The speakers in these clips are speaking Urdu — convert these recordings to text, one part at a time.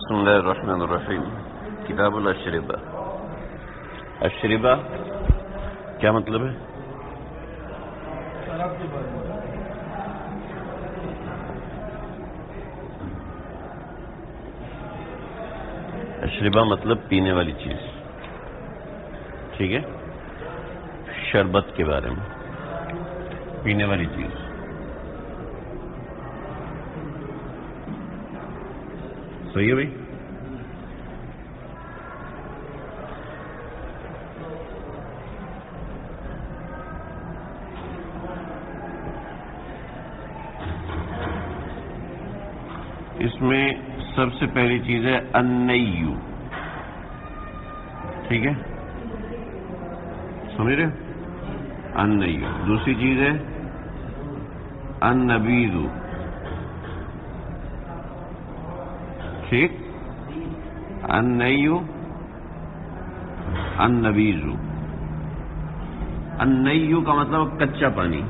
بسم اللہ الرحمن الرحیم. کتاب الاشربہ. اشربہ کیا مطلب ہے؟ اشربہ مطلب پینے والی چیز. ٹھیک ہے، شربت کے بارے میں، پینے والی چیز. صحیح ہے بھائی؟ اس میں سب سے پہلی چیز ہے النیو. ٹھیک ہے، سمجھ رہے؟ النیو. دوسری چیز ہے النبیذ. ٹھیک، النیو النبیذ. النیو کا مطلب کچا پانی.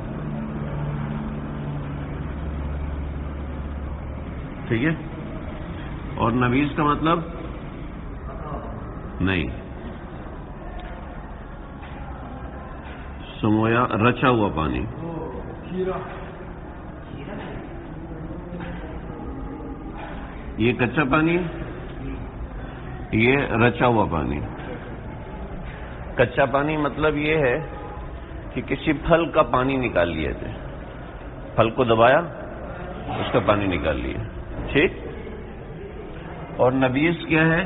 ٹھیک ہے، اور نبیذ کا مطلب نہیں، سمویا رچا ہوا پانی. یہ کچا پانی، یہ رچا ہوا پانی. کچا پانی مطلب یہ ہے کہ کسی پھل کا پانی نکال لیا تھے، پھل کو دبایا، اس کا پانی نکال لیا. ٹھیک. اور نبیذ کیا ہے؟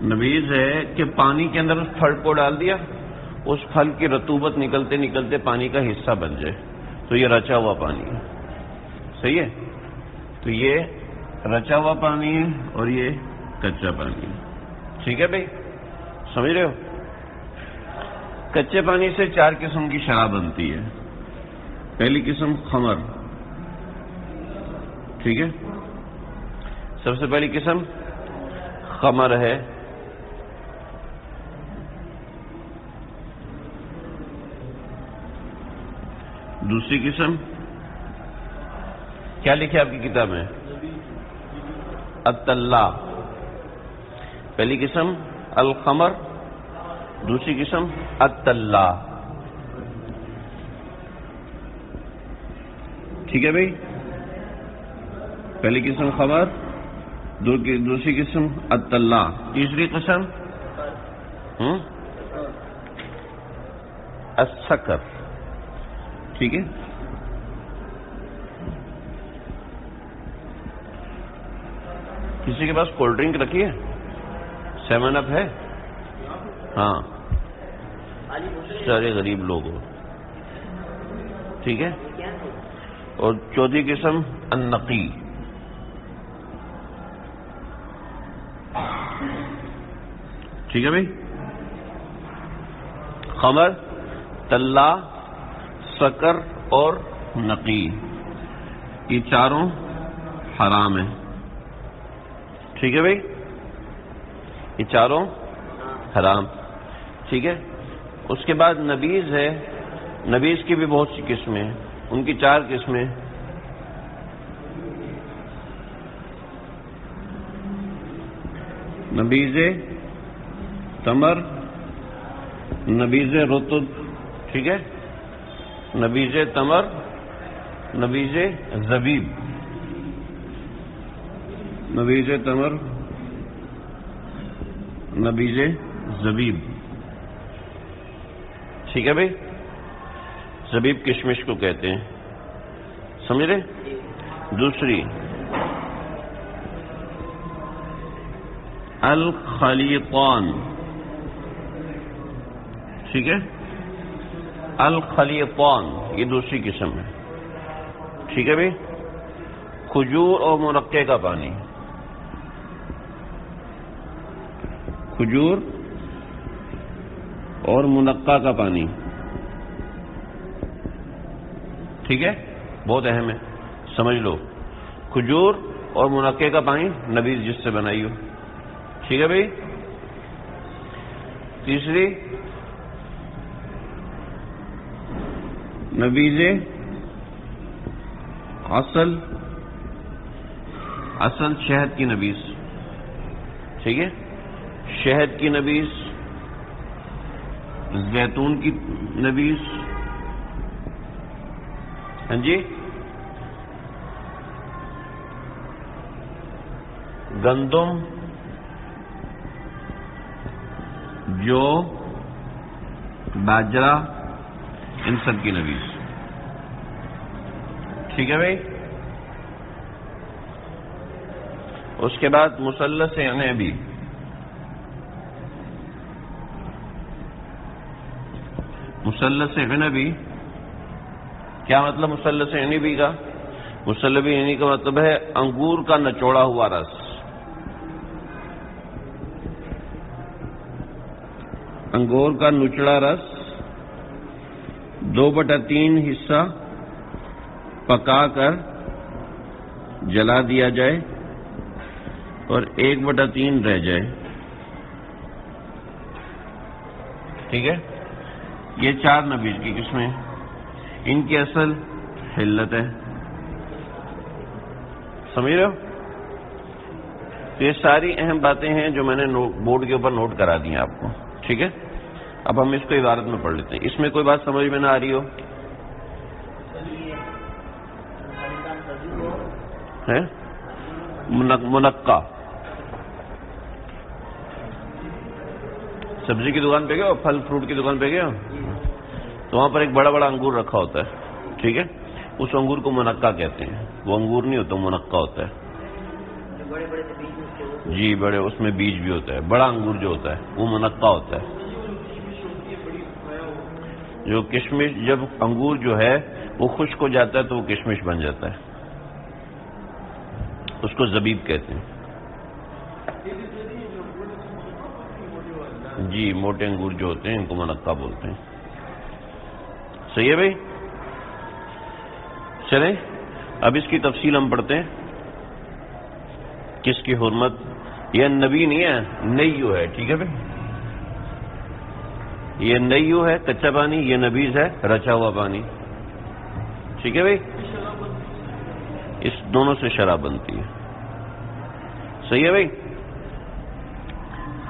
نبیذ ہے کہ پانی کے اندر اس پھل کو ڈال دیا، اس پھل کی رطوبت نکلتے نکلتے پانی کا حصہ بن جائے، تو یہ رچا ہوا پانی ہے. صحیح ہے؟ تو یہ رچا ہوا پانی ہے اور یہ کچا پانی ہے. ٹھیک ہے بھائی، سمجھ رہے ہو؟ کچے پانی سے 4 قسم کی شراب بنتی ہے. پہلی قسم خمر. ٹھیک ہے، سب سے پہلی قسم خمر ہے. دوسری قسم کیا لکھے آپ کی کتاب میں؟ الطلا. پہلی قسم الخمر، دوسری قسم الطلا. ٹھیک ہے بھائی، پہلی قسم خمر، دوسری قسم الطلا، تیسری قسم السکر. ٹھیک ہے، کسی کے پاس کولڈ ڈرنک رکھی ہے؟ 7 اپ ہے؟ ہاں، سارے غریب لوگ ہو. ٹھیک ہے، اور چوتھی قسم النقی. ٹھیک ہے بھائی، خمر، طلا، سکر اور نقی، یہ چاروں حرام ہیں. ٹھیک ہے بھائی، یہ چاروں حرام. ٹھیک ہے، اس کے بعد نبیذ ہے. نبیذ کی بھی بہت سی قسمیں ہیں، ان کی 4 قسمیں. نبیذ تمر، نبیذ رطب. ٹھیک ہے، نبیذ تمر، نبیذ زبیب. نبیذ تمر، نبیذ زبیب. ٹھیک ہے بھائی، زبیب کشمش کو کہتے ہیں. سمجھ رہے؟ دوسری الخلیطان. ٹھیک ہے، الخلیطان یہ دوسری قسم ہے. ٹھیک ہے بھائی، کھجور اور مرقے کا پانی. کھجور اور منقع کا پانی. ٹھیک ہے، بہت اہم ہے، سمجھ لو. کھجور اور منقع کا پانی نبیذ جس سے بنائی ہو. ٹھیک ہے بھائی. تیسری نبیذ اصل شہد کی نبیذ، ٹھیک ہے، شہد کی نبیذ، زیتون کی نبیذ، ہاں جی، گندم، جو، باجرہ، ان سب کی نبیذ، ٹھیک ہے بھائی۔ اس کے بعد مثلث عنبی، مثلث عنبی کیا مطلب؟ مثلث عنبی کا، مثلث عنبی کا مطلب ہے انگور کا نچوڑا ہوا رس، انگور کا نچڑا رس 2/3 حصہ پکا کر جلا دیا جائے اور 1/3 رہ جائے، ٹھیک ہے۔ یہ 4 نبیذ کی قسمیں، ان کی اصل حلت ہے، سمجھ رہے ہو؟ تو یہ ساری اہم باتیں ہیں جو میں نے بورڈ کے اوپر نوٹ کرا دی ہیں آپ کو، ٹھیک ہے۔ اب ہم اس کو عبارت میں پڑھ لیتے ہیں، اس میں کوئی بات سمجھ میں نہ آ رہی ہو ہے؟ منقع، سبزی کی دکان پہ گئے ہو، پھل فروٹ کی دکان پہ گئے ہو، تو وہاں پر ایک بڑا بڑا انگور رکھا ہوتا ہے، ٹھیک ہے، اس انگور کو منقع کہتے ہیں۔ وہ انگور نہیں ہوتا، منقع ہوتا ہے، جی، بڑے، اس میں بیج بھی ہوتا ہے، بڑا انگور جو ہوتا ہے وہ منقع ہوتا ہے۔ جو کشمش، جب انگور جو ہے وہ خشک ہو جاتا ہے تو وہ کشمش بن جاتا ہے، اس کو زبیب کہتے ہیں، جی، موٹے انگور جو ہوتے ہیں ان کو منقع بولتے ہیں، صحیح ہے بھائی۔ چلیں اب اس کی تفصیل ہم پڑھتے ہیں، کس کی حرمت، یہ نبی نہیں ہے، نیو ہے، ٹھیک ہے بھائی، یہ نیو ہے کچا پانی، یہ نبیذ ہے رچا ہوا پانی، ٹھیک ہے بھائی۔ اس دونوں سے شراب بنتی ہے، صحیح ہے بھائی۔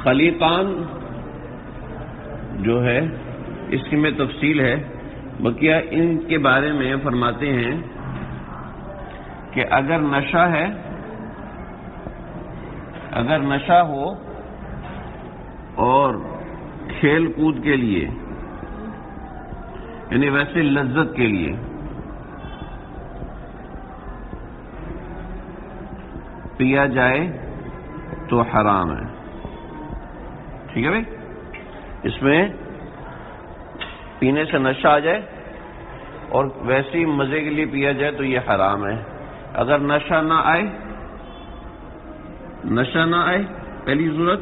خلیقان جو ہے اس کی میں تفصیل ہے، بقیہ ان کے بارے میں فرماتے ہیں کہ اگر نشہ ہے، اگر نشہ ہو اور کھیل کود کے لیے، یعنی ویسے لذت کے لیے پیا جائے تو حرام ہے، ٹھیک ہے بھائی۔ اس میں پینے سے نشہ آ جائے اور ویسے ہی مزے کے لیے پیا جائے تو یہ حرام ہے۔ اگر نشہ نہ آئے، نشہ نہ آئے پہلی صورت،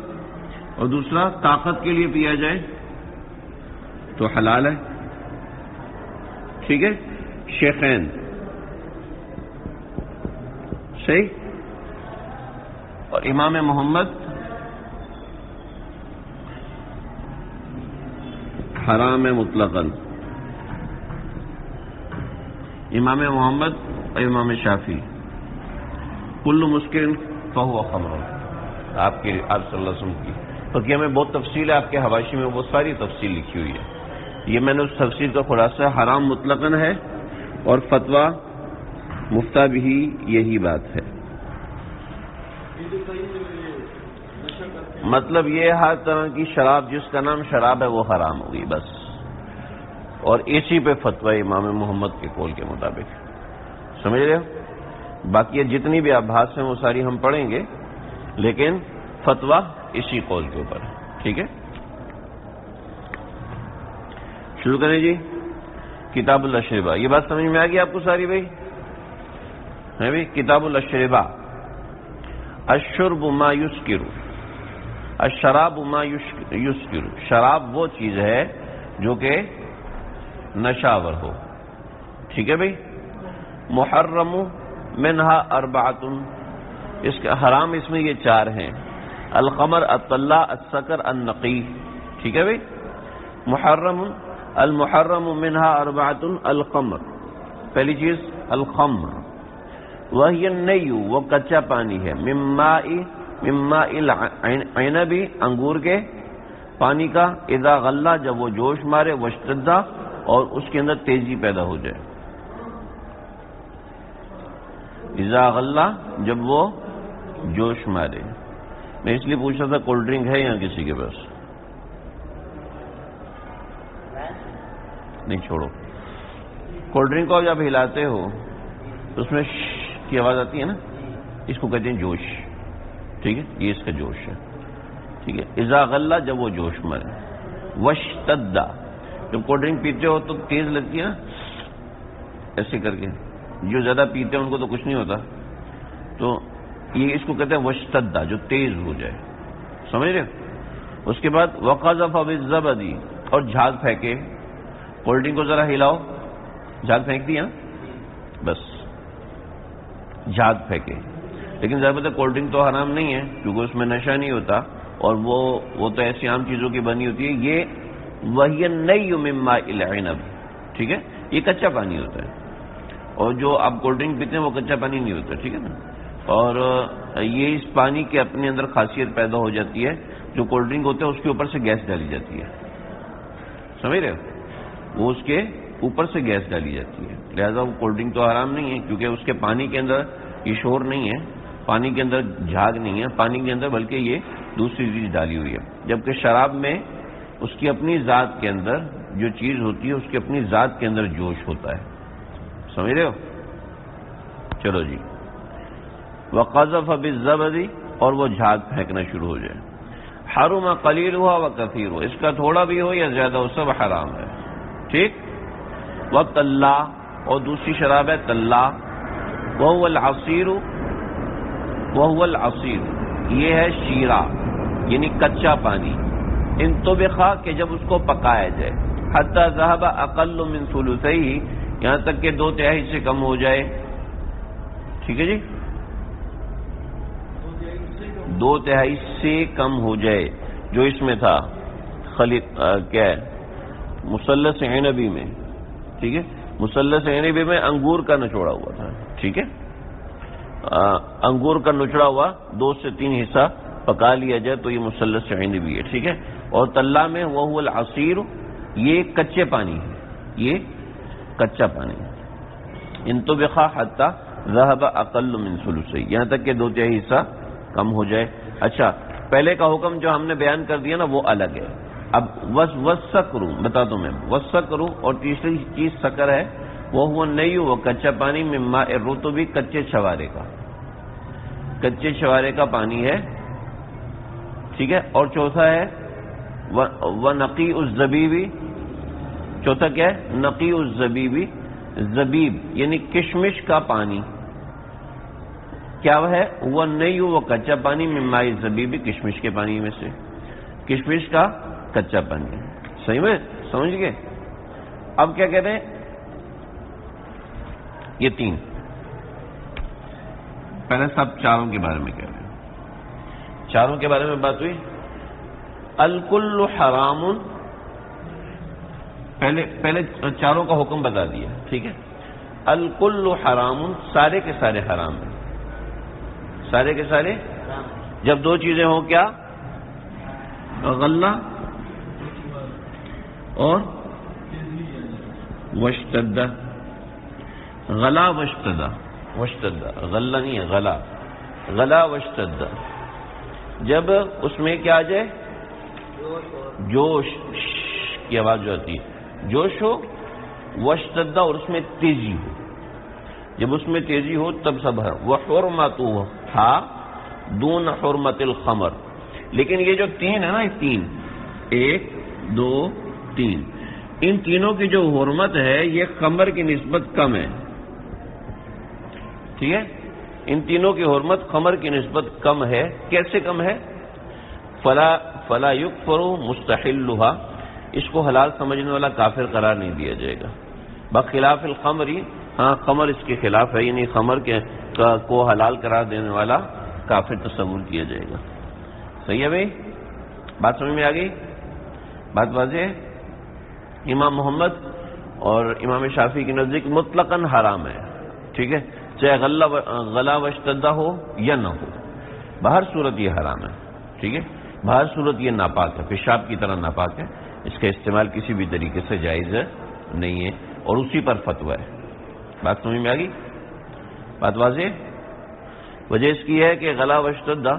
اور دوسرا طاقت کے لیے پیا جائے تو حلال ہے، ٹھیک ہے۔ شیخین، صحیح۔ اور امام محمد حرام ہے مطلقاً، امام محمد اور امام شافعی، کل مسکر فہو خمر، آپ صلی اللہ علیہ وسلم کی فقیہ میں بہت تفصیل ہے، آپ کے حواشی میں وہ ساری تفصیل لکھی ہوئی ہے، یہ میں نے اس تفصیل کا خلاصہ، حرام مطلقاً ہے، اور فتویٰ مفتیٰ بھی یہی بات ہے۔ مطلب یہ ہر طرح کی شراب جس کا نام شراب ہے وہ حرام ہوگی بس، اور اسی پہ فتوی امام محمد کے قول کے مطابق، سمجھ رہے ہو؟ باقی جتنی بھی آبھاس ہیں وہ ساری ہم پڑھیں گے، لیکن فتویٰ اسی قول کے اوپر ہے، ٹھیک ہے۔ شروع کریں جی، کتاب الاشربہ، یہ بات سمجھ میں آ گئی آپ کو ساری بھائی؟ ہے بھائی، کتاب الاشربہ، الشرب ما یسکر، الشراب ما یسکر، شراب وہ چیز ہے جو کہ نشہ آور ہو، ٹھیک ہے بھائی۔ محرم منہا اربعۃ، اس کا حرام اس میں یہ 4 ہیں، الخمر، الطلاء، السکر، النقی، ٹھیک ہے بھائی۔ محرم، المحرم منہا اربعۃ، الخمر، پہلی چیز الخمر، وہی النی، وہ کچا پانی ہے، مما العنب، انگور کے پانی کا، اذا غلہ، جب وہ جوش مارے، واشتدہ، اور اس کے اندر تیزی پیدا ہو جائے. اذا غلہ، جب وہ جوش مارے. میں اس لیے پوچھ رہا تھا کولڈ ڈرنک ہے یہاں کسی کے پاس؟ نہیں، چھوڑو. کولڈ ڈرنک کو جب ہلاتے ہو تو اس میں کی آواز آتی ہے نا، اس کو کہتے ہیں جوش. ٹھیک ہے، یہ اس کا جوش ہے. ٹھیک ہے، اذا غلہ، جب وہ جوش مارے. واشتدہ، جب کولڈ ڈرنک پیتے ہو تو تیز لگتی ہے نا، ایسے کر کے. جو زیادہ پیتے ہیں ان کو تو کچھ نہیں ہوتا، تو یہ اس کو کہتے ہیں واشتدہ، جو تیز ہو جائے. سمجھ رہے ہو؟ اس کے بعد وقذف بالزبد، اور جھاگ پھینکے. کولڈ ڈرنک کو ذرا ہلاؤ، جھاگ پھینک دیا، بس جھاگ پھینکے. لیکن ظاہر ہے کولڈ ڈرنک تو حرام نہیں ہے کیونکہ اس میں نشہ نہیں ہوتا، اور وہ تو ایسی عام چیزوں کی بنی ہوتی ہے. یہ وہی النی مما العنب. ٹھیک ہے، یہ کچا پانی ہوتا ہے، اور جو آپ کولڈ ڈرنک پیتے ہیں وہ کچا پانی نہیں ہوتا. ٹھیک ہے نا. اور یہ اس پانی کے اپنے اندر خاصیت پیدا ہو جاتی ہے. جو کولڈ ڈرنک ہوتا ہے اس کے اوپر سے گیس ڈالی جاتی ہے. سمجھ رہے ہو؟ وہ اس کے اوپر سے گیس ڈالی جاتی ہے، لہذا وہ کولڈ ڈرنک تو حرام نہیں ہے کیونکہ اس کے پانی کے اندر یہ شور نہیں ہے، پانی کے اندر جھاگ نہیں ہے، پانی کے اندر بلکہ یہ دوسری چیز ڈالی ہوئی ہے. جبکہ شراب میں اس کی اپنی ذات کے اندر جو چیز ہوتی ہے اس کی اپنی ذات کے اندر جوش ہوتا ہے. سمجھ رہے ہو؟ چلو جی. وقذف بالزبد، اور وہ جھاگ پھینکنا شروع ہو جائے. حرم قلیلھا وکثیرھا، اس کا تھوڑا بھی ہو یا زیادہ ہو سب حرام ہے. ٹھیک. وطلّا، اور دوسری شراب ہے طلّا. وہو العصیر، وہو العصیر، یہ ہے شیرہ یعنی کچا پانی. ان طبخا، کہ جب اس کو پکایا جائے. حتی ذہب اقل من ثلثیہ، یہاں تک کہ 2/3 سے کم ہو جائے. ٹھیک ہے جی، 2/3 سے کم ہو جائے. جو اس میں تھا کیا ہے، مثلث عنبی میں. ٹھیک ہے، مثلث عنبی میں انگور کا نچوڑا ہوا تھا. ٹھیک ہے، انگور کا نچڑا ہوا 2 سے 3 حصہ پکا لیا جائے تو یہ مثلث عنبی ہے. ٹھیک ہے. اور طلّا میں وہو العصیر، یہ کچے پانی ہے، یہ کچا پانی ہے. ان طبخا حتی ذہب اقل من ثلثیہ، یہاں تک کہ 2/3 حصہ کم ہو جائے. اچھا، پہلے کا حکم جو ہم نے بیان کر دیا نا وہ الگ ہے. اب وسکرو بتا دوں میں، وسکرو، اور تیسری چیز سکر ہے. وہ ہوا النی، وہ کچا پانی، مما الرطب، کچے چھوارے کا، کچے چھوارے کا پانی ہے. ٹھیک ہے. اور چوتھا ہے ونقی الزبیب. چوتھا کیا ہے؟ نقی الزبیب. زبیب یعنی کشمش کا پانی. کیا وہ ہے؟ وہ نہیں، وہ کچا پانی، مما الزبیب، کشمش کے پانی میں سے. کشمش کا کچا پانی. صحیح میں سمجھ گئے؟ اب کیا کہتے ہیں؟ یہ 3 پہلے سب چاروں کے بارے میں کہہ رہے ہیں. چاروں کے بارے میں بات ہوئی. الکل حرام، پہلے چاروں کا حکم بتا دیا. ٹھیک ہے. الکل حرام، سارے کے سارے حرام ہیں، سارے کے سارے. جب 2 چیزیں ہوں، کیا؟ غلہ اور واشتدہ. غلا واشتدہ، واشتدہ غلہ نہیں ہے، غلا، غلا واشتدہ. جب اس میں کیا آ جائے؟ جوش کی آواز جو آتی ہے، جوش ہو. واشتدہ، اور اس میں تیزی ہو. جب اس میں تیزی ہو تب سب ہے. وحرمتھا دون حرمت الخمر. لیکن یہ جو 3 ہے نا، یہ 3، 1 2 3، ان تینوں کی جو حرمت ہے یہ خمر کی نسبت کم ہے. ٹھیک ہے. ان تینوں کی حرمت خمر کی نسبت کم ہے. کیسے کم ہے؟ فلا یکفر مستحلھا، اس کو حلال سمجھنے والا کافر قرار نہیں دیا جائے گا. بخلاف الخمری، ہاں خمر اس کے خلاف ہے، یعنی خمر کو حلال قرار دینے والا کافر تصور کیا جائے گا. صحیح ہے بھائی؟ بات سمجھ میں آ گئی؟ بات واضح ہے؟ امام محمد اور امام شافعی کے نزدیک مطلقاً حرام ہے. ٹھیک ہے. چاہے غلا واشتدہ ہو یا نہ ہو، بہر صورت یہ حرام ہے، ٹھیک ہے، بہر صورت یہ ناپاک ہے، پیشاب کی طرح ناپاک ہے، اس کا استعمال کسی بھی طریقے سے جائز نہیں ہے، اور اسی پر فتویٰ ہے۔ بات سمجھ میں آ گئی؟ بات واضح؟ وجہ اس کی ہے کہ غلا واشتدہ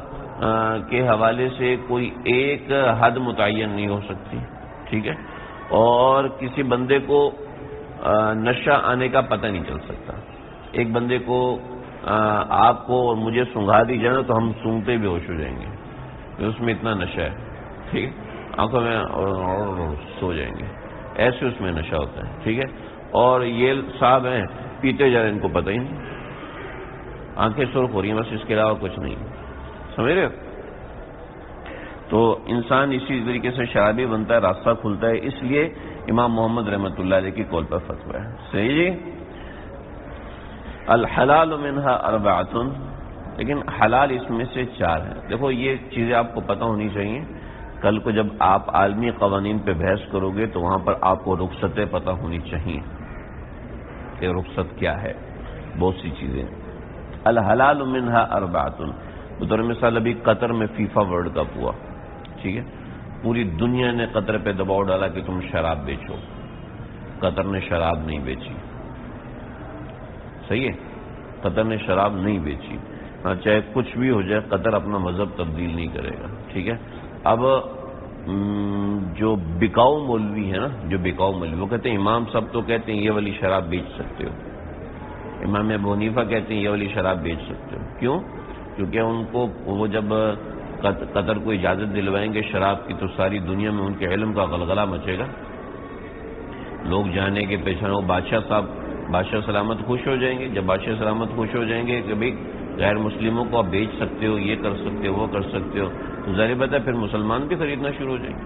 کے حوالے سے کوئی ایک حد متعین نہیں ہو سکتی، ٹھیک ہے، اور کسی بندے کو نشہ آنے کا پتہ نہیں چل سکتا۔ ایک بندے کو آپ کو اور مجھے سونگھا دی جائے تو ہم سونگتے بھی ہوش ہو جائیں گے کہ اس میں اتنا نشہ ہے، ٹھیک ہے، آنکھوں میں سو جائیں گے، ایسے اس میں نشہ ہوتا ہے، ٹھیک ہے۔ اور یہ صاحب ہیں پیتے جا رہے ہیں، ان کو پتہ ہی نہیں، آنکھیں سرخ ہو رہی ہیں بس، اس کے علاوہ کچھ نہیں، سمجھ رہے ہو؟ تو انسان اسی طریقے سے شرابی بنتا ہے، راستہ کھلتا ہے، اس لیے امام محمد رحمۃ اللہ علیہ کی قول پر فتویٰ ہے۔ صحیح جی؟ الحلال منہا اربعۃ، لیکن حلال اس میں سے 4 ہیں۔ دیکھو یہ چیزیں آپ کو پتہ ہونی چاہیے، کل کو جب آپ عالمی قوانین پہ بحث کرو گے تو وہاں پر آپ کو رخصتیں پتہ ہونی چاہیے کہ رخصت کیا ہے، بہت سی چیزیں۔ الحلال منہا اربعۃ، بطور مثال ابھی قطر میں فیفا ورلڈ کپ ہوا، ٹھیک ہے، پوری دنیا نے قطر پہ دباؤ ڈالا کہ تم شراب بیچو، قطر نے شراب نہیں بیچی، صحیح ہے، قطر نے شراب نہیں بیچی، چاہے کچھ بھی ہو جائے قطر اپنا مذہب تبدیل نہیں کرے گا، ٹھیک ہے۔ اب جو بکاؤ مولوی ہے نا، جو بکاؤ مولوی، وہ کہتے ہیں امام صاحب تو کہتے ہیں یہ والی شراب بیچ سکتے ہو، امام ابو حنیفہ کہتے ہیں یہ والی شراب بیچ سکتے ہو، کیوں؟ کیونکہ ان کو وہ جب قطر کو اجازت دلوائیں گے شراب کی تو ساری دنیا میں ان کے علم کا غلغلہ مچے گا، لوگ جانے کے پیچھے، وہ بادشاہ سلامت خوش ہو جائیں گے۔ جب بادشاہ سلامت خوش ہو جائیں گے کہ بھئی غیر مسلموں کو آپ بیچ سکتے ہو، یہ کر سکتے ہو، وہ کر سکتے ہو، تو ظاہر بات ہے پھر مسلمان بھی خریدنا شروع ہو جائیں گے،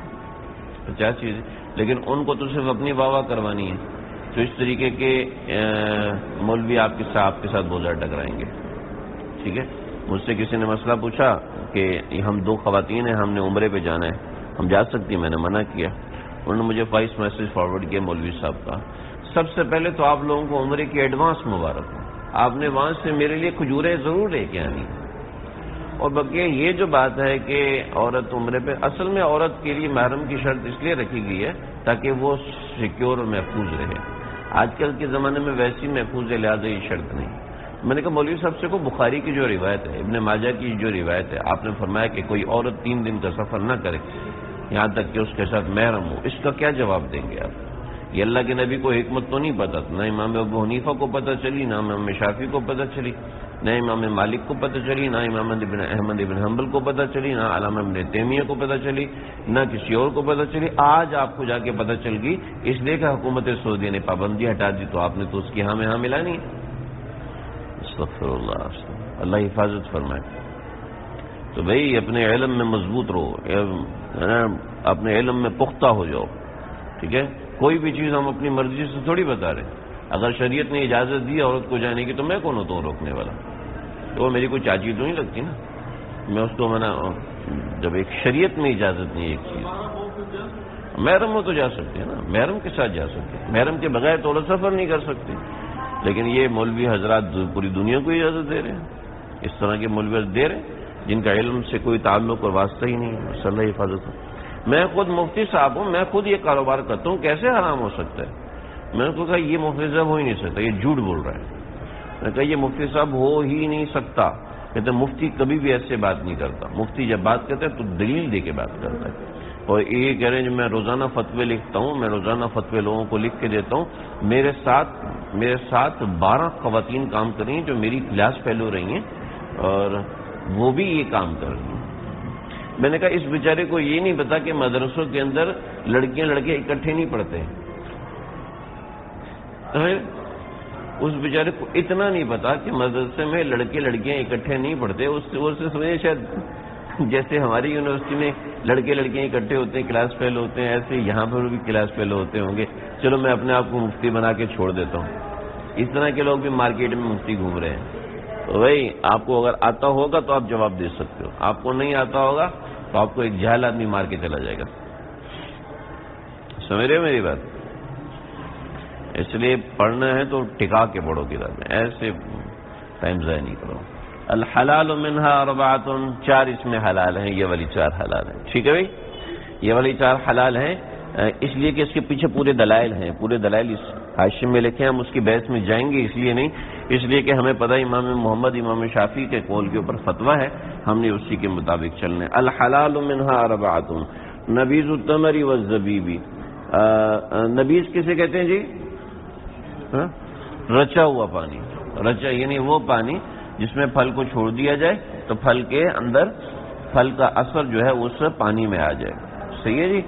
50 چیزیں، لیکن ان کو تو صرف اپنی واہ واہ کروانی ہے، تو اس طریقے کے مولوی آپ کے ساتھ بازار ٹکرائیں گے، ٹھیک ہے۔ مجھ سے کسی نے مسئلہ پوچھا کہ ہم 2 خواتین ہیں، ہم نے عمرے پہ جانا ہے، ہم جا سکتی ہیں؟ میں نے منع کیا۔ انہوں نے مجھے وائس میسج فارورڈ کیا مولوی صاحب کا، سب سے پہلے تو آپ لوگوں کو عمرے کی ایڈوانس مبارک ہو، آپ نے وہاں سے میرے لیے کھجوریں ضرور لے کے آنی، اور بقیہ یہ جو بات ہے کہ عورت عمرے پہ، اصل میں عورت کے لیے محرم کی شرط اس لیے رکھی گئی ہے تاکہ وہ سیکیور اور محفوظ رہے، آج کل کے زمانے میں ویسی محفوظ ہے، لہٰذا یہ شرط نہیں۔ میں نے کہا مولوی صاحب سے کو بخاری کی جو روایت ہے، ابن ماجہ کی جو روایت ہے، آپ نے فرمایا کہ کوئی عورت 3 دن کا سفر نہ کرے یہاں تک کہ اس کے ساتھ محرم ہو، اس کا کیا جواب دیں گے آپ؟ یہ اللہ کے نبی کو حکمت تو نہیں پتہ، نہ امام ابو حنیفہ کو پتہ چلی، نہ امام شافعی کو پتہ چلی، نہ امام مالک کو پتہ چلی، نہ امام احمد ابن حنبل کو پتہ چلی، نہ علامہ ابن تیمیہ کو پتہ چلی، نہ کسی اور کو پتہ چلی، آج آپ کو جا کے پتہ چل گئی، اس لیے کہ حکومت سعودیہ نے پابندی ہٹا دی تو آپ نے تو اس کی ہاں میں ہاں ملانی ہے۔ استغفر اللہ، اللہ حفاظت فرمائے۔ تو بھئی اپنے علم میں مضبوط رہو، اپنے علم میں پختہ ہو جاؤ، ٹھیک ہے۔ کوئی بھی چیز ہم اپنی مرضی سے تھوڑی بتا رہے، اگر شریعت نے اجازت دی عورت کو جانے کی تو میں کون ہوتا ہوں روکنے والا؟ تو وہ میری کوئی چاچی تو نہیں لگتی نا، میں اس کو منع، جب ایک شریعت میں اجازت نہیں ایک چیز، محرم ہو تو جا سکتے ہیں نا، محرم کے ساتھ جا سکتے ہیں، محرم کے بغیر تو عورت سفر نہیں کر سکتی، لیکن یہ مولوی حضرات پوری دنیا کو اجازت دے رہے ہیں، اس طرح کے مولوی دے رہے ہیں جن کا علم سے کوئی تعلق اور واسطہ ہی نہیں ہے، صلی اللہ حفاظت ہو۔ میں خود مفتی صاحب ہوں، میں خود یہ کاروبار کرتا ہوں، کیسے حرام ہو سکتا ہے؟ میں نے کہا یہ مفتی صاحب ہو ہی نہیں سکتا، یہ جھوٹ بول رہا ہے۔ میں نے کہا یہ مفتی صاحب ہو ہی نہیں سکتا، کہتے مفتی کبھی بھی ایسے بات نہیں کرتا، مفتی جب بات کرتا ہے تو دلیل دے کے بات کرتا ہے۔ اور یہ کہہ رہے ہیں میں روزانہ فتوے لکھتا ہوں، میں روزانہ فتوے لوگوں کو لکھ کے دیتا ہوں، میرے ساتھ 12 خواتین کام کر رہی ہیں جو میری کلاس فیلو رہی ہیں اور وہ بھی یہ کام کر رہی ہیں۔ میں نے کہا اس بیچارے کو یہ نہیں پتا کہ مدرسوں کے اندر لڑکیاں لڑکے اکٹھے نہیں پڑھتے ہیں، اس بیچارے کو اتنا نہیں پتا کہ مدرسے میں لڑکے لڑکیاں اکٹھے نہیں پڑھتے، اس سے سمجھے شاید جیسے ہماری یونیورسٹی میں لڑکے لڑکیاں اکٹھے ہوتے ہیں کلاس فیل ہوتے ہیں، ایسے یہاں پر بھی کلاس فیل ہوتے ہوں گے۔ چلو میں اپنے آپ کو مفتی بنا کے چھوڑ دیتا ہوں، اس طرح کے لوگ بھی مارکیٹ میں مفتی گھوم رہے ہیں۔ تو بھائی آپ کو اگر آتا ہوگا تو آپ جواب دے سکتے ہو، آپ کو نہیں آتا ہوگا تو آپ کو ایک جاہل آدمی مار کے چلا جائے گا، سمجھ رہے ہو میری بات؟ اس لیے پڑھنا ہے تو ٹکا کے پڑھو کتابیں، ایسے ٹائم ضائع نہیں کرو. الحلال منہا اربعۃ، 4 اس میں حلال ہیں، یہ والی 4 حلال ہیں. ٹھیک ہے بھائی، یہ والی 4 حلال ہیں، اس لیے کہ اس کے پیچھے پورے دلائل ہیں، پورے دلائل اس حاشیے میں لکھے ہیں. ہم اس کی بحث میں جائیں گے اس لیے نہیں، اس لیے کہ ہمیں پتہ امام محمد امام شافعی کے قول کے اوپر فتویٰ ہے، ہم نے اسی کے مطابق چلنا ہے. الحلال منہا اربعۃ نبیذ التمر والزبیب. نبیذ کسے کہتے ہیں جی؟ رچا ہوا پانی. رچا یعنی وہ پانی جس میں پھل کو چھوڑ دیا جائے تو پھل کے اندر پھل کا اثر جو ہے اس پانی میں آ جائے. صحیح ہے جی.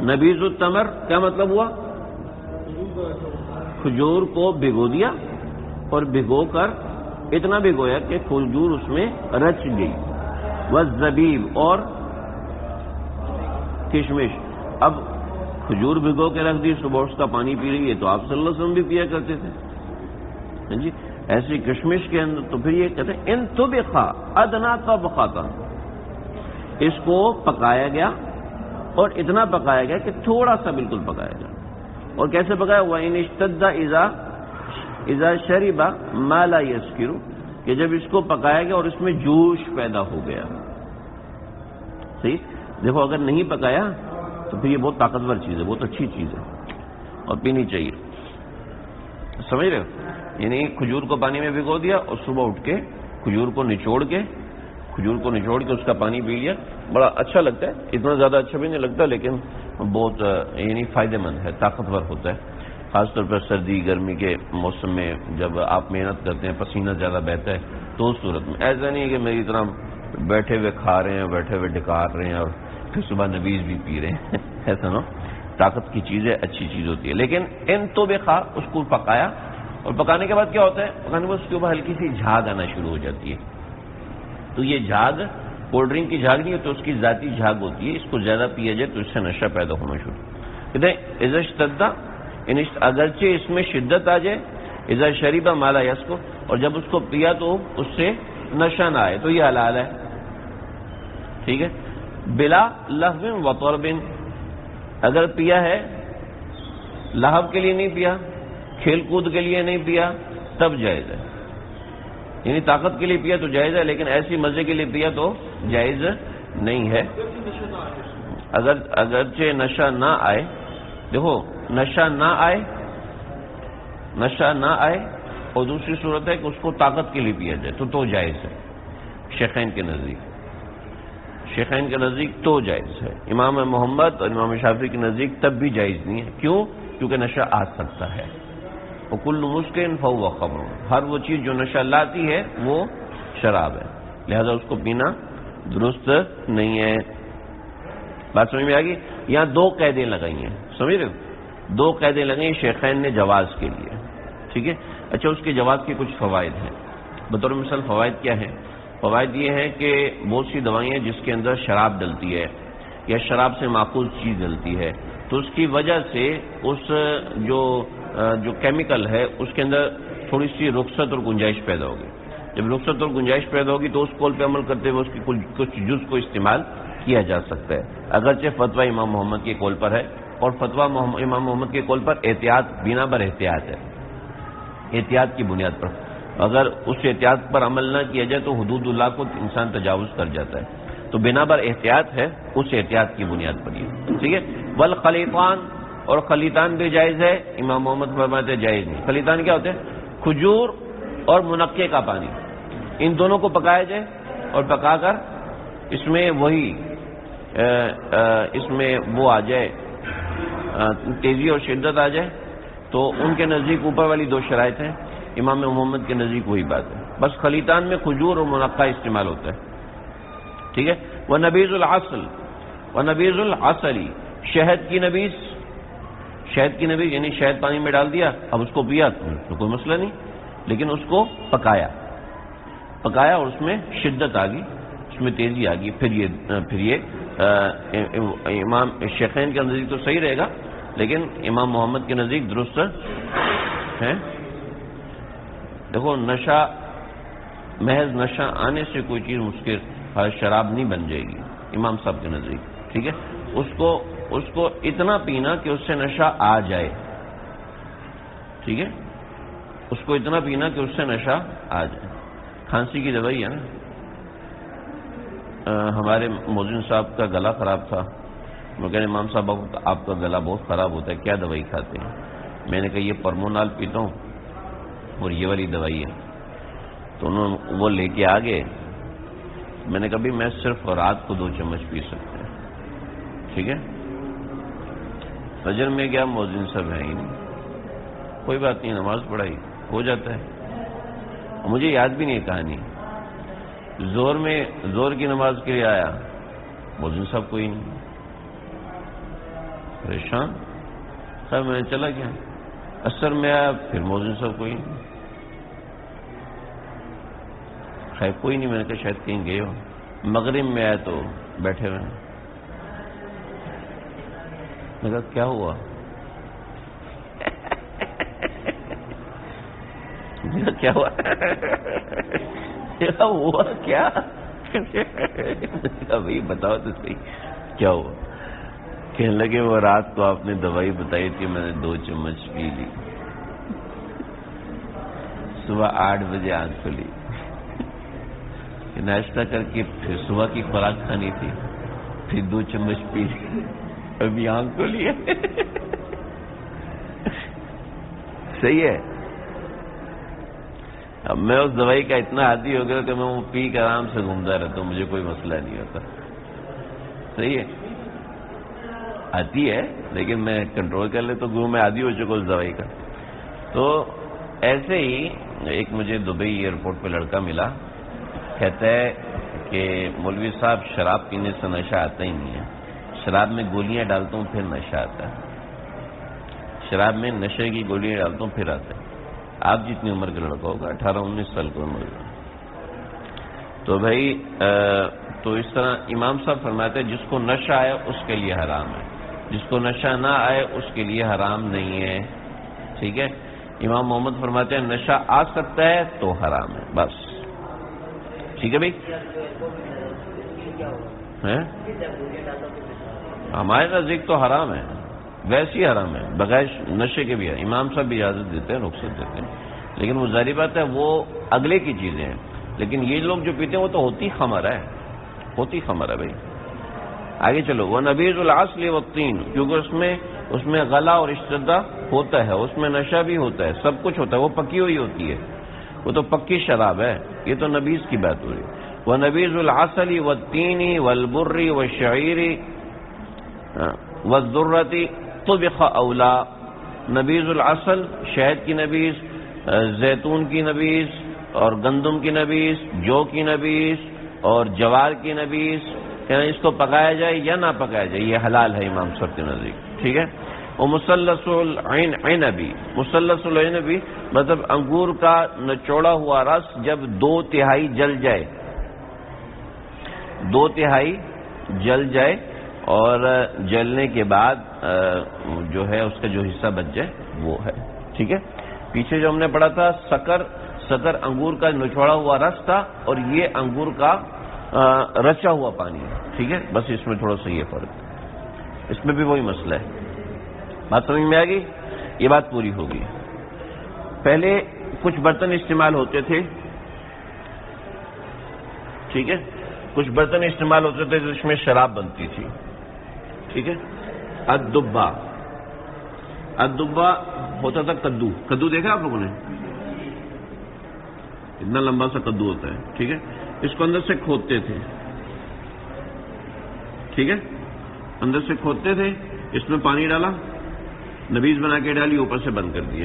نبیذ التمر کیا مطلب ہوا؟ کھجور کو بھگو دیا اور بھگو کر اتنا بھگویا کہ کھجور اس میں رچ گئی. والزبیب اور کشمش. اب کھجور بھگو کے رکھ دی، صبح اس کا پانی پی رہی ہے، تو آپ صلی اللہ علیہ وسلم بھی پیا کرتے تھے جی. ایسی کشمش کے اندر تو پھر یہ کہتے ہیں ان طبخا ادنا طبخۃ، اس کو پکایا گیا اور اتنا پکایا گیا کہ تھوڑا سا بالکل پکایا گیا. اور کیسے پکایا؟ وَإِنِ اشْتَدَّ اِذَا شَرِبَ مَا لَا يَسْكِرُ، کہ جب اس کو پکایا گیا اور اس میں جوش پیدا ہو گیا. صحیح. دیکھو اگر نہیں پکایا تو پھر یہ بہت طاقتور چیز ہے، بہت اچھی چیز ہے اور پینی چاہیے. سمجھ رہے ہو؟ یعنی کھجور کو پانی میں بھگو دیا اور صبح اٹھ کے کھجور کو نچوڑ کے اس کا پانی پی لیا. بڑا اچھا لگتا ہے، اتنا زیادہ اچھا بھی نہیں لگتا لیکن بہت یعنی فائدہ مند ہے، طاقتور ہوتا ہے. خاص طور پر سردی گرمی کے موسم میں جب آپ محنت کرتے ہیں، پسینہ زیادہ بہتا ہے، تو اس صورت میں ایسا نہیں ہے کہ میری طرح بیٹھے ہوئے کھا رہے ہیں، بیٹھے ہوئے ڈکار رہے ہیں اور پھر صبح نبیذ بھی پی رہے ہیں. ایسا نہ، طاقت کی چیز ہے، اچھی چیز ہوتی ہے. لیکن ان تو بے خواہ اس کو پکایا، اور پکانے کے بعد کیا ہوتا ہے؟ پکانے کے بعد اس کے اوپر ہلکی سی جھاگ آنا شروع ہو جاتی ہے. تو یہ جھاگ کولڈ ڈرنک کی جھاگ نہیں ہوتی، اس کی ذاتی جھاگ ہوتی ہے. اس کو زیادہ پیا جائے تو اس سے نشہ پیدا ہونا شروع. کہتے ہیں اذا اشتد، اگرچہ اس میں شدت آ جائے، اذا شرب ما لا یسکر، اور جب اس کو پیا تو اس سے نشہ نہ آئے، تو یہ حلال ہے. ٹھیک ہے. بلا لہو و طرب، اگر پیا ہے لہو کے لیے نہیں پیا، کھیل کود کے لیے نہیں پیا، تب جائز ہے. یعنی طاقت کے لیے پیا تو جائز ہے، لیکن ایسی مزے کے لیے پیا تو جائز نہیں ہے. اگرچہ نشہ نہ آئے، دیکھو نشہ نہ آئے اور دوسری صورت ہے کہ اس کو طاقت کے لیے پیا جائے تو جائز ہے. شیخین کے نزدیک تو جائز ہے. امام محمد اور امام شافعی کے نزدیک تب بھی جائز نہیں ہے. کیوں؟ کیونکہ نشہ آ سکتا ہے. وَكُلُّ مُسْكِرٍ فَهُوَ خَمْرٌ، ہر وہ چیز جو نشہ لاتی ہے وہ شراب ہے، لہذا اس کو پینا درست نہیں ہے. بات سمجھ میں آ گئی؟ یہاں 2 قیدیں لگائی ہیں، سمجھ رہے ہو؟ 2 قیدیں لگائی شیخین نے جواز کے لیے. ٹھیک ہے. اچھا، اس کے جواز کے کچھ فوائد ہیں. بطور مثال فوائد کیا ہیں؟ فوائد یہ ہیں کہ بہت سی دوائیں جس کے اندر شراب ڈلتی ہے یا شراب سے ماخوذ چیز ڈلتی ہے، تو اس کی وجہ سے اس جو کیمیکل ہے اس کے اندر تھوڑی سی رخصت اور گنجائش پیدا ہوگی. جب رخصت اور گنجائش پیدا ہوگی تو اس قول پہ عمل کرتے ہوئے اس کی کچھ جز کو استعمال کیا جا سکتا ہے، اگرچہ فتویٰ امام محمد کے قول پر ہے، اور فتویٰ امام محمد کے قول پر احتیاط، بنا بر احتیاط ہے، احتیاط کی بنیاد پر. اگر اس احتیاط پر عمل نہ کیا جائے تو حدود اللہ کو انسان تجاوز کر جاتا ہے. تو بنا بر احتیاط ہے، اس احتیاط کی بنیاد پر یہ. ٹھیک ہے. والخلیطان، اور خلیطان بھی جائز ہے. امام محمد فرماتے ہیں جائز نہیں. خلیطان کیا ہوتے ہیں؟ کھجور اور منقے کا پانی، ان دونوں کو پکایا جائے اور پکا کر اس میں وہ آ جائے، تیزی اور شدت آ جائے، تو ان کے نزدیک اوپر والی 2 شرائط ہیں، امام محمد کے نزدیک وہی بات ہے. بس خلیطان میں کھجور اور منقع استعمال ہوتا ہے. ٹھیک ہے. وَنَبِيذُ الْعَسَلِ، شہد کی نبیذ یعنی شہد پانی میں ڈال دیا، اب اس کو پیا تو کوئی مسئلہ نہیں، لیکن اس کو پکایا اور اس میں شدت آ گئی، اس میں تیزی آ گئی، پھر یہ امام شیخین کے نزدیک تو صحیح رہے گا، لیکن امام محمد کے نزدیک درست ہے. دیکھو محض نشہ آنے سے کوئی چیز مسکر شراب نہیں بن جائے گی امام صاحب کے نزدیک. ٹھیک ہے. اس کو اتنا پینا کہ اس سے نشہ آ جائے. ٹھیک ہے. اس کو اتنا پینا کہ اس سے نشہ آ جائے. کھانسی کی دوائی ہے نا. ہمارے مؤذن صاحب کا گلا خراب تھا. وہ کہنے امام صاحب آپ کا گلا بہت خراب ہوتا ہے, کیا دوائی کھاتے ہیں؟ میں نے کہا یہ پرمونال پیتا ہوں اور یہ والی دوائی ہے. تو انہوں نے وہ لے کے آ گئے. میں نے کہا بھی میں صرف رات کو 2 چمچ پی سکتے ہیں, ٹھیک ہے. فجر میں گیا, مؤذن صاحب ہے ہی نہیں. کوئی بات نہیں, نماز پڑھائی, ہو جاتا ہے. مجھے یاد بھی نہیں کہانی. زور کی نماز کے لیے آیا, مؤذن صاحب کوئی نہیں. پریشان. خیر میں نے چلا گیا. عصر میں آیا, پھر مؤذن صاحب کوئی نہیں. خیر کوئی نہیں, میں نے کہا شاید کہیں گئے ہو. مغرب میں آیا تو بیٹھے ہوئے. میں کہا کیا ہوا؟ کیا ہوا؟ ہوا کیا؟ بھائی بتاؤ تو صحیح کیا ہوا. کہنے لگے وہ رات کو آپ نے دوائی بتائی تھی, میں نے 2 چمچ پی لی. صبح 8 بجے آنکھ کھلی, ناشتہ کر کے پھر صبح کی خوراک کھانی تھی, پھر 2 چمچ پی لی, ابھی آنکھ کھلی ہے. صحیح ہے. اب میں اس دوائی کا اتنا عادی ہو گیا کہ میں وہ پی کے آرام سے گھومتا رہتا ہوں, مجھے کوئی مسئلہ نہیں ہوتا. صحیح ہے, آتی ہے لیکن میں کنٹرول کر لیتا ہوں, میں عادی ہو چکا اس دوائی کا. تو ایسے ہی ایک مجھے دبئی ایئرپورٹ پہ لڑکا ملا, کہتا ہے کہ مولوی صاحب شراب پینے سے نشہ آتا ہی نہیں ہے, شراب میں گولیاں ڈالتا ہوں پھر نشہ آتا ہے. شراب میں نشے کی گولیاں ڈالتا ہوں پھر آتا ہے. آپ جتنی عمر کا لڑکا ہوگا, 18-19 سال کی عمر کا. تو بھائی تو اس طرح امام صاحب فرماتے ہیں جس کو نشہ آئے اس کے لیے حرام ہے, جس کو نشہ نہ آئے اس کے لیے حرام نہیں ہے. ٹھیک ہے. امام محمد فرماتے ہیں نشہ آ سکتا ہے تو حرام ہے, بس. ٹھیک ہے بھائی. ہمارے نزدیک تو حرام ہے, ویسے ہی حرام ہے, بغیر نشے کے بھی ہے. امام صاحب بھی اجازت دیتے ہیں, رخصت دیتے ہیں, لیکن وہ ظاہری بات ہے وہ اگلے کی چیزیں ہیں. لیکن یہ لوگ جو پیتے ہیں وہ تو ہوتی خمر ہے, ہوتی خمر ہے بھائی. آگے چلو. وہ نبیذ العسل والطین, کیونکہ اس میں غلا اور اشتدا ہوتا ہے, اس میں نشہ بھی ہوتا ہے, سب کچھ ہوتا ہے, وہ پکی ہوئی ہوتی ہے, وہ تو پکی شراب ہے. یہ تو نبیذ کی بات ہو رہی ہے. وہ نبیذ العسل والتین والبر والشعیر والذرۃ طبخ اولا. نبیذ العسل شہد کی نبیذ, زیتون کی نبیذ اور گندم کی نبیذ, جو کی نبیذ اور جوار کی نبیذ, یعنی اس کو پکایا جائے یا نہ پکایا جائے یہ حلال ہے امام صاحب کے نزدیک. ٹھیک ہے. وہ مثلث العنبی, مثلث العنبی مطلب انگور کا نچوڑا ہوا رس جب 2/3 جل جائے, 2/3 جل جائے اور جلنے کے بعد جو ہے اس کا جو حصہ بچ جائے وہ ہے. ٹھیک ہے. پیچھے جو ہم نے پڑھا تھا سکر انگور کا نچوڑا ہوا رس تھا اور یہ انگور کا رچا ہوا پانی ہے. ٹھیک ہے. بس اس میں تھوڑا سا یہ فرق ہے, اس میں بھی وہی مسئلہ ہے. بات سمجھ میں آ گئی. یہ بات پوری ہوگی. پہلے کچھ برتن استعمال ہوتے تھے, ٹھیک ہے, کچھ برتن استعمال ہوتے تھے جس میں شراب بنتی تھی. ٹھیک ہے. الدبا ہوتا تھا کدو دیکھا آپ لوگوں نے, اتنا لمبا سا کدو ہوتا ہے. ٹھیک ہے. اس کو اندر سے کھودتے تھے. ٹھیک ہے. اندر سے کھودتے تھے, اس میں پانی ڈالا, نبیذ بنا کے ڈالی, اوپر سے بند کر دیے.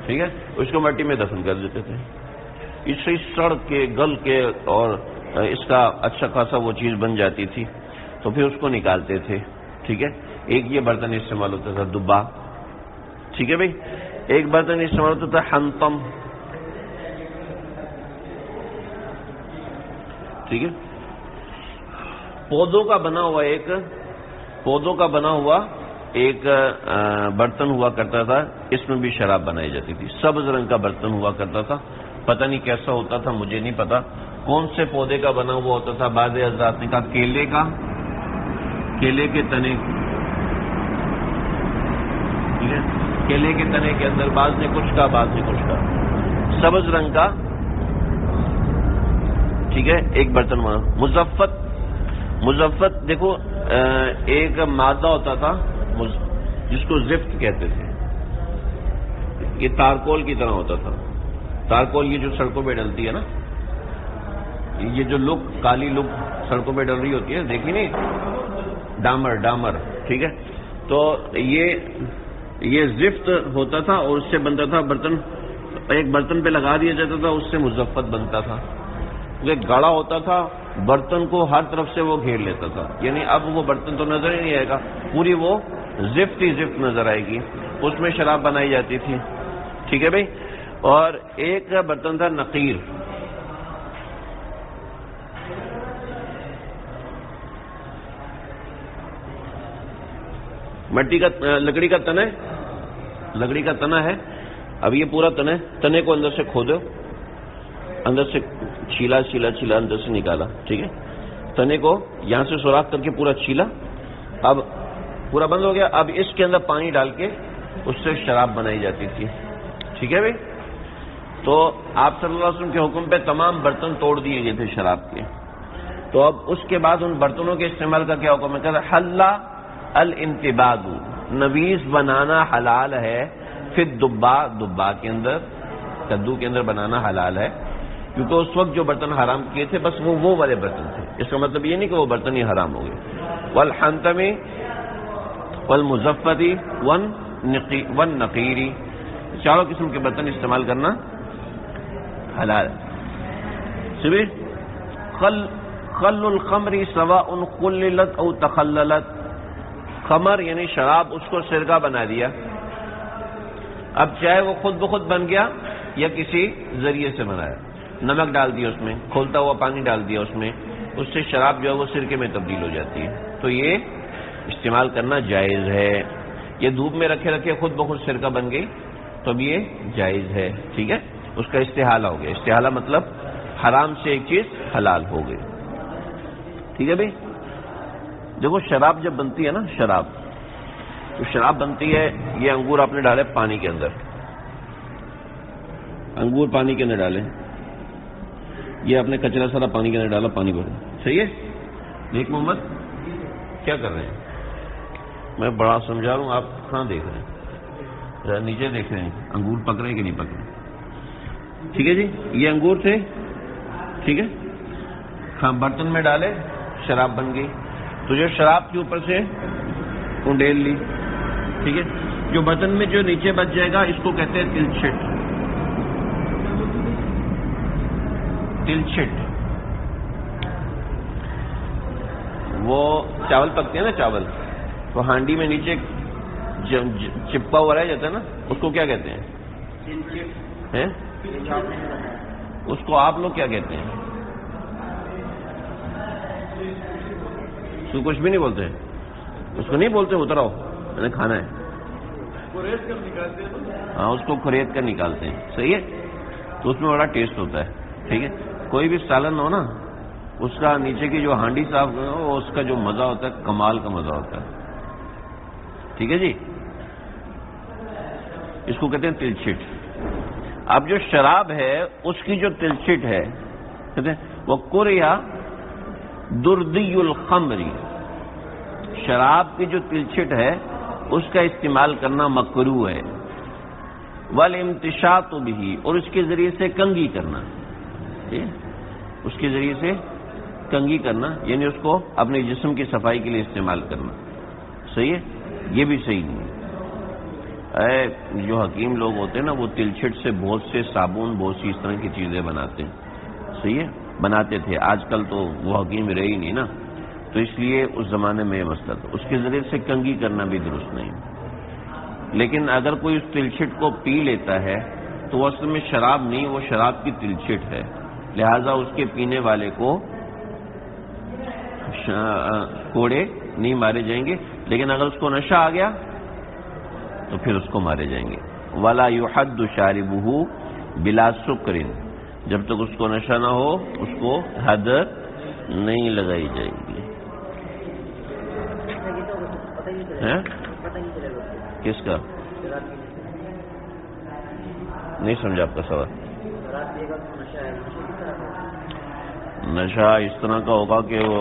ٹھیک ہے. اس کو مٹی میں دفن کر دیتے تھے. اس سے سڑ کے گل کے اور اس کا اچھا خاصا وہ چیز بن جاتی تھی, تو پھر اس کو نکالتے تھے. ٹھیک ہے. ایک یہ برتن استعمال ہوتا تھا دبا. ٹھیک ہے بھائی. ایک برتن استعمال ہوتا تھا حنطم. ٹھیک ہے. پودوں کا بنا ہوا ایک برتن ہوا کرتا تھا, اس میں بھی شراب بنائی جاتی تھی. سبز رنگ کا برتن ہوا کرتا تھا, پتہ نہیں کیسا ہوتا تھا, مجھے نہیں پتا کون سے پودے کا بنا ہوا ہوتا تھا. بعض حضرات نے کہا کیلے کے تنے. ٹھیک ہے. کیلے کے تنے کے اندر، بعض نے کچھ کا، بعض نے کچھ کا، سبز رنگ کا، ٹھیک ہے، ایک برتن بنا۔ مزفت دیکھو ایک مادہ ہوتا تھا جس کو زفت کہتے تھے، یہ تارکول کی طرح ہوتا تھا۔ تارکول یہ جو سڑکوں پہ ڈلتی ہے نا، یہ جو لک، کالی لک سڑکوں پہ ڈل رہی ہوتی ہے، دیکھی نہیں، ڈامر، ٹھیک ہے، تو یہ زفت ہوتا تھا اور اس سے بنتا تھا برتن، ایک برتن پہ لگا دیا جاتا تھا، اس سے مزفت بنتا تھا۔ کیونکہ گاڑا ہوتا تھا، برتن کو ہر طرف سے وہ گھیر لیتا تھا، یعنی اب وہ برتن تو نظر ہی نہیں آئے گا، پوری وہ زفت ہی زفت نظر آئے گی، اس میں شراب بنائی جاتی تھی، ٹھیک ہے بھائی۔ اور ایک برتن تھا نقیر، مٹی کا، لکڑی کا تنا ہے، لکڑی کا تنا ہے، اب یہ پورا تنا ہے، تنے کو اندر سے کھودو، اندر سے چھیلا اندر سے نکالا، ٹھیک ہے، تنے کو یہاں سے سوراخ کر کے پورا چھیلا، اب پورا بند ہو گیا، اب اس کے اندر پانی ڈال کے اس سے شراب بنائی جاتی تھی، ٹھیک ہے بھائی۔ تو آپ صلی اللہ علیہ وسلم کے حکم پہ تمام برتن توڑ دیے گئے تھے شراب کے، تو اب اس کے بعد ان برتنوں کے استعمال کا کیا حکم ہے؟ کہتا ہے حلّا الانتباغ، نویز بنانا حلال ہے، پھر دبا کے اندر، کدو کے اندر بنانا حلال ہے، کیونکہ اس وقت جو برتن حرام کیے تھے بس وہ والے برتن تھے، اس کا مطلب یہ نہیں کہ وہ برتن ہی حرام ہو گئے۔ والحنتم والمزفت والنقیر، چاروں قسم کے برتن استعمال کرنا حلال ہے۔ خل الخمر سواء خللت او تخللت، خمر یعنی شراب، اس کو سرکہ بنا دیا، اب چاہے وہ خود بخود بن گیا یا کسی ذریعے سے بنایا، نمک ڈال دیا اس میں، کھولتا ہوا پانی ڈال دیا اس میں، اس سے شراب جو ہے وہ سرکے میں تبدیل ہو جاتی ہے، تو یہ استعمال کرنا جائز ہے۔ یہ دھوپ میں رکھے خود بخود سرکہ بن گئی تو اب یہ جائز ہے، ٹھیک ہے، اس کا استحالہ ہو گیا، استحالہ مطلب حرام سے ایک چیز حلال ہو گئی، ٹھیک ہے بھائی۔ دیکھو شراب جب بنتی ہے نا، شراب تو شراب بنتی ہے، یہ انگور آپ نے ڈالے پانی کے اندر، انگور پانی کے اندر ڈالے، یہ آپ نے کچرا سارا پانی کے اندر ڈالا، پانی بھرا، صحیح ہے۔ نیک محمد کیا کر رہے ہیں؟ میں بڑا سمجھا رہا ہوں، آپ کہاں دیکھ رہے ہیں؟ نیچے دیکھ رہے ہیں انگور پک رہے ہیں کہ نہیں پک رہے، ٹھیک ہے جی۔ یہ انگور تھے، ٹھیک ہے، ہاں برتن میں ڈالے، شراب بن گئی، تو جو شراب کے اوپر سے انڈیل لی، ٹھیک ہے، جو برتن میں جو نیچے بچ جائے گا اس کو کہتے ہیں تلچھٹ، تلچھٹ، وہ چاول پکتے ہیں نا، چاول تو ہانڈی میں نیچے چپکا ہوا رہ جاتا ہے نا، اس کو کیا کہتے ہیں؟ اس کو آپ لوگ کیا کہتے ہیں؟ اس کو کچھ بھی نہیں بولتے، اس کو نہیں بولتے اتراؤ میں نے کھانا ہے، ہاں اس کو خرید کر نکالتے ہیں، صحیح ہے، تو اس میں بڑا ٹیسٹ ہوتا ہے، ٹھیک ہے۔ کوئی بھی سالن ہو نا، اس کا نیچے کی جو ہانڈی صاف ہو، اس کا جو مزہ ہوتا ہے کمال کا مزہ ہوتا ہے، ٹھیک ہے جی، اس کو کہتے ہیں تلچھٹ۔ اب جو شراب ہے اس کی جو تلچھٹ ہے کہتے ہیں وہ کوریا دردی الخمری، شراب کی جو تلچھٹ ہے اس کا استعمال کرنا مکروہ ہے، والامتشاط بھی، اور اس کے ذریعے سے کنگھی کرنا، اس کے ذریعے سے کنگھی کرنا یعنی اس کو اپنے جسم کی صفائی کے لیے استعمال کرنا، صحیح ہے، یہ بھی صحیح نہیں ہے۔ جو حکیم لوگ ہوتے ہیں نا وہ تلچھٹ سے بہت سے صابن، بہت سی اس طرح کی چیزیں بناتے ہیں، صحیح ہے، بناتے تھے، آج کل تو وہ حکیم رہے ہی نہیں نا، تو اس لیے اس زمانے میں یہ مسئلہ تھا، اس کے ذریعے سے کنگھی کرنا بھی درست نہیں۔ لیکن اگر کوئی اس تلچھٹ کو پی لیتا ہے تو وہ اصل میں شراب نہیں، وہ شراب کی تلچھٹ ہے، لہذا اس کے پینے والے کو کوڑے نہیں مارے جائیں گے، لیکن اگر اس کو نشہ آ گیا تو پھر اس کو مارے جائیں گے۔ وَلَا يُحَدُّ شَارِبُهُ بِلَا سُكْرٍ، جب تک اس کو نشہ نہ ہو اس کو حد نہیں لگائی جائے گی۔ کس کا؟ نہیں سمجھا آپ کا سوال. نشہ اس طرح کا ہوگا کہ وہ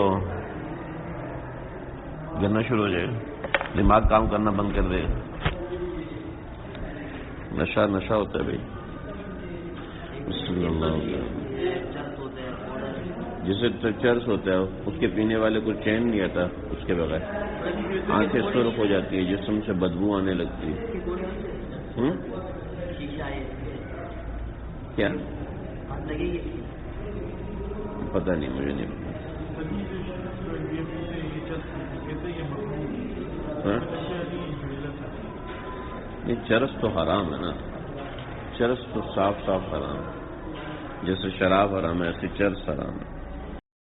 گرنا شروع ہو جائے گا, دماغ کام کرنا بند کر دے گا. نشہ نشہ ہوتا ہے بھائی. بسم اللہ علیہ وسلم. جسے چرس ہوتا ہے اس کے پینے والے کو چین نہیں آتا اس کے بغیر, آنکھیں سرخ ہو جاتی ہے, جسم سے بدبو آنے لگتی ہے. کیا پتہ نہیں, مجھے نہیں پتا. یہ چرس تو حرام ہے نا, چرس تو صاف صاف حرام ہے. جیسے شراب حرام ہے ایسے چرس حرام ہے.